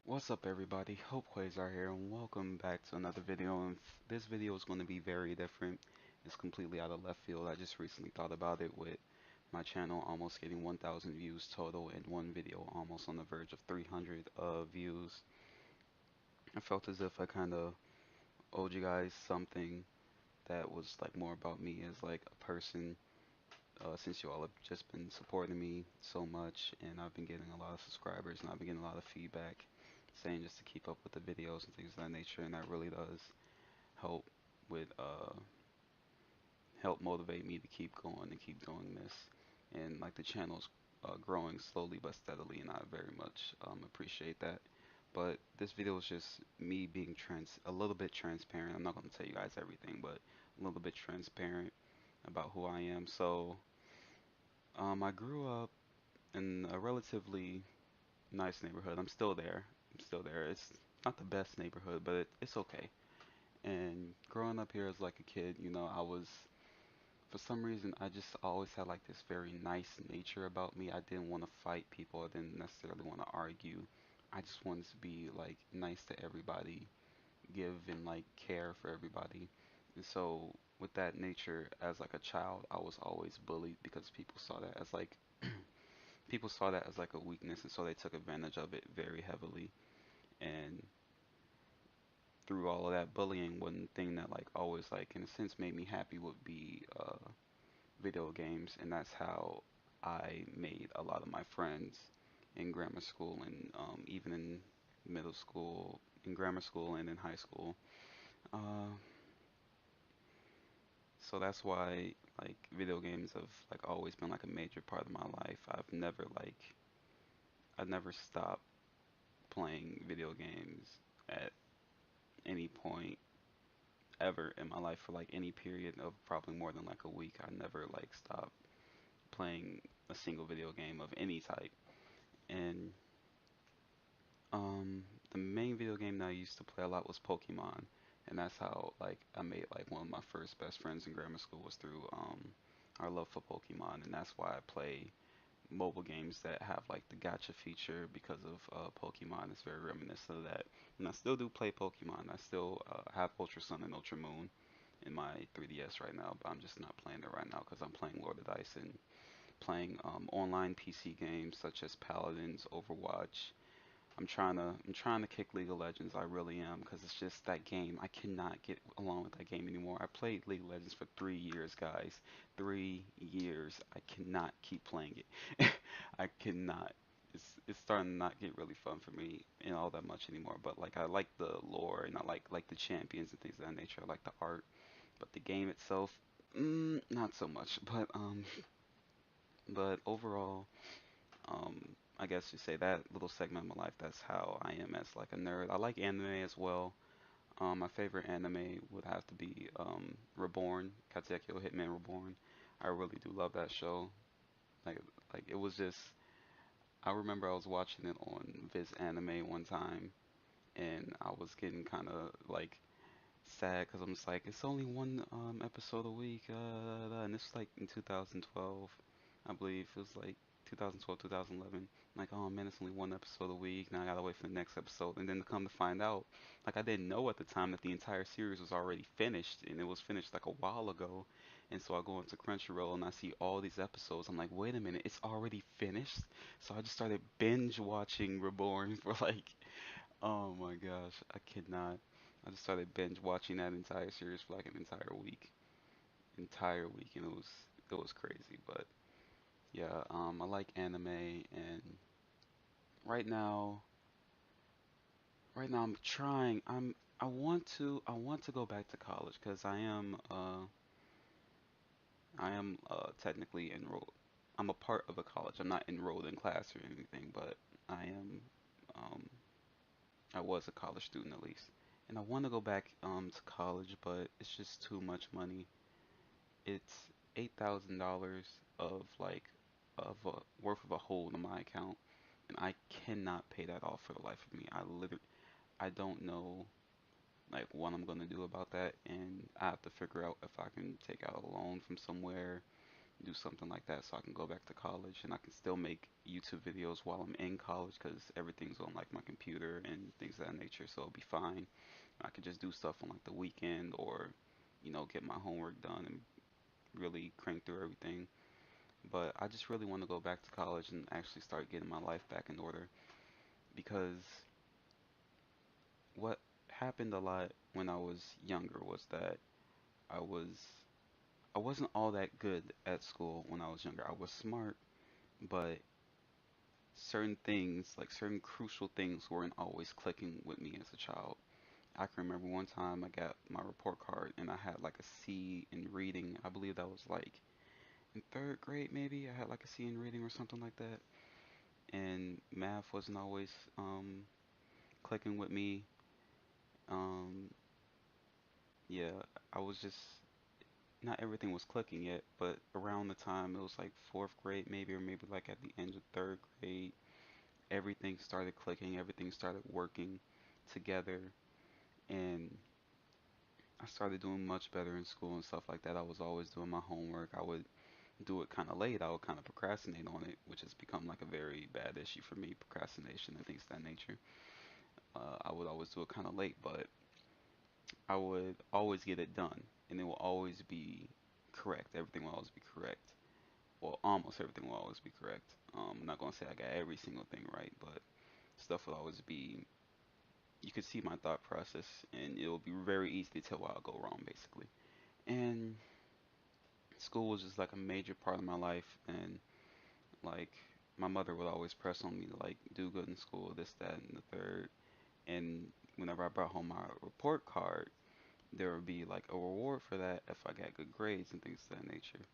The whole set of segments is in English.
What's up everybody, Hope Quasar here and welcome back to another video and this video is going to be very different. It's completely out of left field. I just recently thought about it with my channel almost getting 1,000 views total and one video almost on the verge of 300 views. I felt as if I kind of owed you guys something that was like more about me as like a person, since you all have just been supporting me so much and I've been getting a lot of subscribers and I've been getting a lot of feedback saying just to keep up with the videos and things of that nature, and that really does help with help motivate me to keep going and keep doing this. And like the channel's growing slowly but steadily, and I very much appreciate that. But this video is just me being a little bit transparent. I'm not going to tell you guys everything, but a little bit transparent about who I am. So I grew up in a relatively nice neighborhood. I'm still there. I'm still there. It's not the best neighborhood, but it's okay. And growing up here as like a kid, I was, for some reason, I just always had like this very nice nature about me. I didn't want to fight people. I didn't necessarily want to argue. I just wanted to be like nice to everybody, give and like care for everybody. And so with that nature as like a child, I was always bullied because people saw that as like a weakness, and so they took advantage of it very heavily. And through all of that bullying, one thing that like always like in a sense made me happy would be video games, and that's how I made a lot of my friends in grammar school and even in middle school, in grammar school and in high school. Uh, so that's why like video games have like always been like a major part of my life. I've never stopped playing video games at any point ever in my life for like any period of probably more than like a week. I never like stopped playing a single video game of any type. And the main video game that I used to play a lot was Pokemon, and that's how like I made like one of my first best friends in grammar school was through our love for Pokemon, and that's why I play mobile games that have like the gacha feature because of Pokemon. It's very reminiscent of that. And I still do play Pokemon. I still have Ultra Sun and Ultra Moon in my 3DS right now, but I'm just not playing it right now because I'm playing Lord of the Ice and playing online PC games such as Paladins, Overwatch. I'm trying to kick League of Legends. I really am, because it's just that game. I cannot get along with that game anymore. I played League of Legends for 3 years, guys. 3 years. I cannot keep playing it. I cannot. It's starting to not get really fun for me and all that much anymore. But like I like the lore and I like the champions and things of that nature. I like the art, but the game itself, not so much. But overall, I guess you say that little segment of my life, that's how I am as like a nerd. I like anime as well. My favorite anime would have to be Reborn, Katekyo Hitman Reborn. I really do love that show. Like like it was just, I remember I was watching it on Viz Anime one time and I was getting kind of like sad because I'm just like, it's only one episode a week, and this was like in 2012, I believe it was like 2012, 2011. Like, oh man, it's only one episode a week. Now I gotta wait for the next episode, and then to come to find out, like I didn't know at the time that the entire series was already finished, and it was finished like a while ago. And so I go into Crunchyroll and I see all these episodes. I'm like, wait a minute, it's already finished. So I just started binge watching Reborn for like, oh my gosh, I cannot. I just started binge watching that entire series for like an entire week, and it was crazy. But yeah, I like anime, and right now, right now I'm trying. I want to go back to college because I am technically enrolled. I'm a part of a college. I'm not enrolled in class or anything, but I am um, I was a college student at least. And I want to go back to college, but it's just too much money. It's $8,000 of like worth of a hole in my account, and I cannot pay that off for the life of me. I don't know like what I'm gonna do about that, and I have to figure out if I can take out a loan from somewhere, do something like that so I can go back to college and I can still make YouTube videos while I'm in college because everything's on like my computer and things of that nature, so it'll be fine. I could just do stuff on like the weekend or, get my homework done and really crank through everything. But I just really want to go back to college and actually start getting my life back in order because what happened a lot when I was younger was that I was I wasn't all that good at school when I was younger. I was smart, but certain things, like certain crucial things, weren't always clicking with me as a child. I can remember one time I got my report card and I had like a C in reading. I believe that was like in third grade, maybe. I had like a C in reading or something like that. And math wasn't always clicking with me. Um, yeah, I was just not everything was clicking yet, but around the time it was like fourth grade, maybe, or maybe like at the end of third grade, everything started clicking, everything started working together, and I started doing much better in school and stuff like that. I was always doing my homework. I would do it kind of late. I would kind of procrastinate on it, which has become like a very bad issue for me, procrastination and things of that nature. I would always do it kind of late, but I would always get it done, and it will always be correct. Everything will always be correct. Well, almost everything will always be correct. I'm not gonna say I got every single thing right, but stuff will always be. You could see my thought process, and it will be very easy to tell where I'll go wrong, basically. And school was just like a major part of my life, and like my mother would always press on me to like do good in school, this, that, and the third. And whenever I brought home my report card, there would be like a reward for that if I got good grades and things of that nature.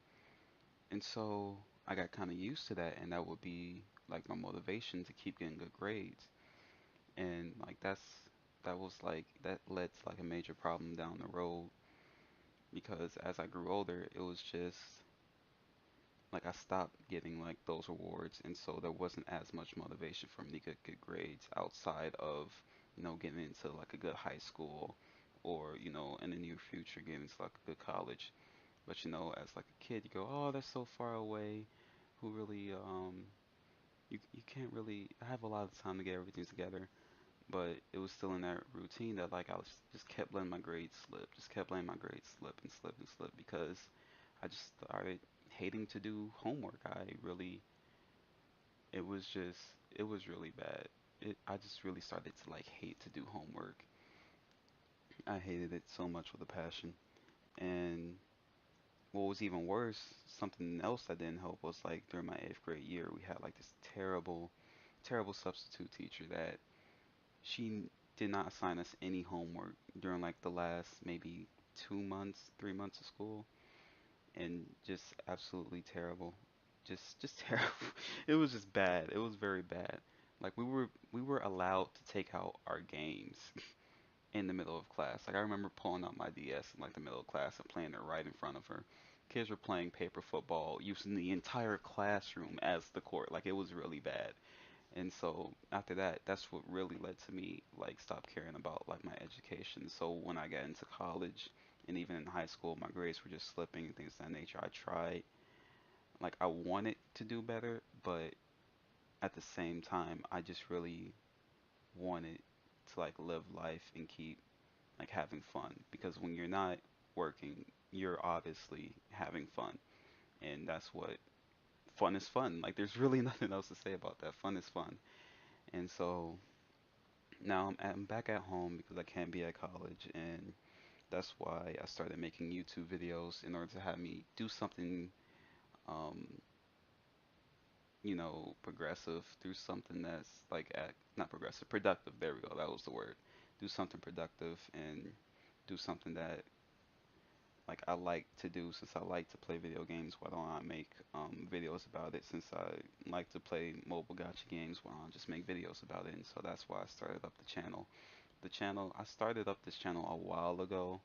And so I got kind of used to that, and that would be like my motivation to keep getting good grades. And like that was like that led to like a major problem down the road because as I grew older, it was just like I stopped getting like those rewards, and so there wasn't as much motivation for me to get good grades outside of, getting into like a good high school or, in the near future getting into like a good college. But as like a kid, you go, oh, that's so far away. Who really, you can't really have a lot of time to get everything together. But it was still in that routine that like I was just kept letting my grades slip, just kept letting my grades slip and slip and slip because I just started hating to do homework. It was just, it was really bad. I just really started to like hate to do homework. I hated it so much with a passion. And what was even worse, something else that didn't help was like during my eighth grade year, we had like this terrible, terrible substitute teacher that she did not assign us any homework during like the last maybe 2 months, 3 months of school, and just absolutely terrible. Just terrible. It was just bad. It was very bad. Like we were allowed to take out our games in the middle of class. Like I remember pulling out my DS in like the middle of class and playing it right in front of her. Kids were playing paper football, using the entire classroom as the court. Like it was really bad. And so after that, that's what really led to me like stop caring about like my education. So when I got into college and even in high school, my grades were just slipping and things of that nature. I tried, like I wanted to do better, but at the same time, I just really wanted to like live life and keep like having fun because when you're not working, you're obviously having fun, and that's what fun is fun. Like there's really nothing else to say about that. Fun is fun. And so now I'm back at home because I can't be at college, and that's why I started making YouTube videos in order to have me do something, um, progressive, do something that's like not progressive, productive. There we go. That was the word. Do something productive and do something that like I like to do since I like to play video games. Why don't I make videos about it since I like to play mobile gacha games? Why don't I just make videos about it? And so that's why I started up the channel. I started up this channel a while ago,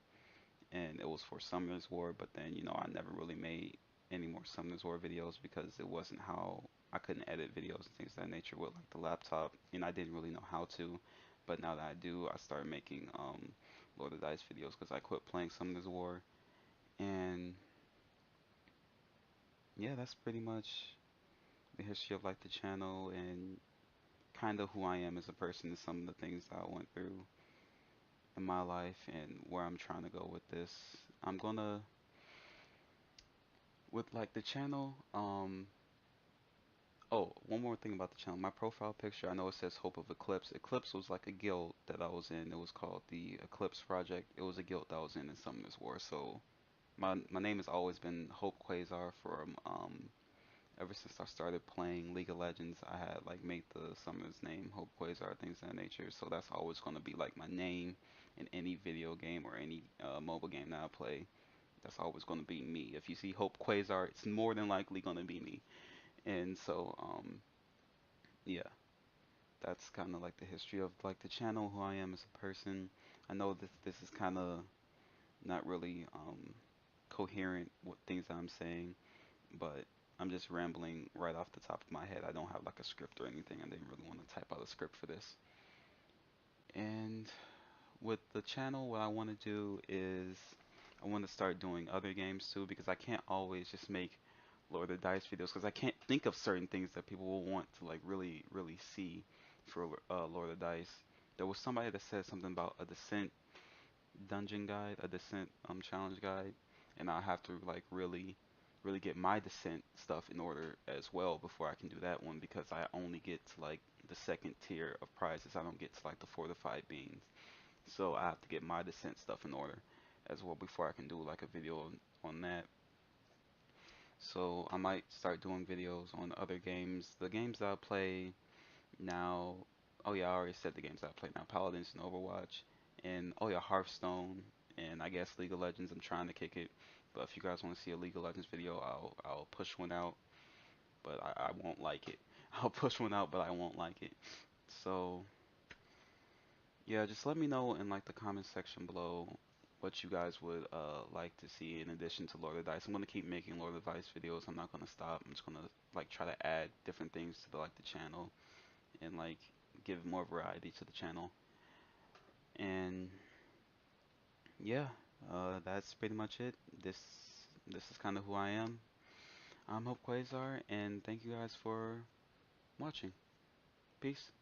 and it was for Summoner's War, but then, I never really made any more Summoner's War videos because it wasn't how I couldn't edit videos and things of that nature with like the laptop, and I didn't really know how to. But now that I do, I started making Lord of the Dice videos because I quit playing Summoner's War, and yeah, that's pretty much the history of like the channel and kind of who I am as a person and some of the things that I went through in my life and where I'm trying to go with this. I'm gonna with like the channel. Oh, one more thing about the channel. My profile picture, I know it says Hope of Eclipse. Eclipse was like a guild that I was in. It was called the Eclipse Project. It was a guild that I was in Summoners War. So my name has always been Hope Quasar from ever since I started playing League of Legends. I had like made the Summoner's name Hope Quasar, things of that nature. So that's always gonna be like my name in any video game or any mobile game that I play. That's always gonna be me. If you see Hope Quasar, it's more than likely gonna be me. And so yeah, that's kind of like the history of like the channel, who I am as a person. I know that this is kind of not really coherent with things I'm saying, but I'm just rambling right off the top of my head. I don't have like a script or anything. I didn't really want to type out a script for this. And with the channel, what I want to do is I want to start doing other games too because I can't always just make Lord of the Dice videos because I can't think of certain things that people will want to like really see for Lord of the Dice. There was somebody that said something about a Descent dungeon guide, a Descent challenge guide, and I have to like really get my Descent stuff in order as well before I can do that one because I only get to like the second tier of prizes. I don't get to like the fortified beans. So I have to get my Descent stuff in order as well before I can do like a video on that. So I might start doing videos on other games. The games that I play now, oh yeah, I already said the games that I play now, Paladins and Overwatch, and oh yeah, Hearthstone, and I guess League of Legends. I'm trying to kick it, but if you guys want to see a League of Legends video, I'll push one out, but I won't like it. I'll push one out, but I won't like it. So yeah, just let me know in like the comment section below what you guys would like to see in addition to Lord of the Dice. I'm gonna keep making Lord of the Dice videos. I'm not gonna stop. I'm just gonna like try to add different things to the like the channel and like give more variety to the channel. And yeah, that's pretty much it. This is kind of who I am. I'm Hope Quasar, and thank you guys for watching. Peace.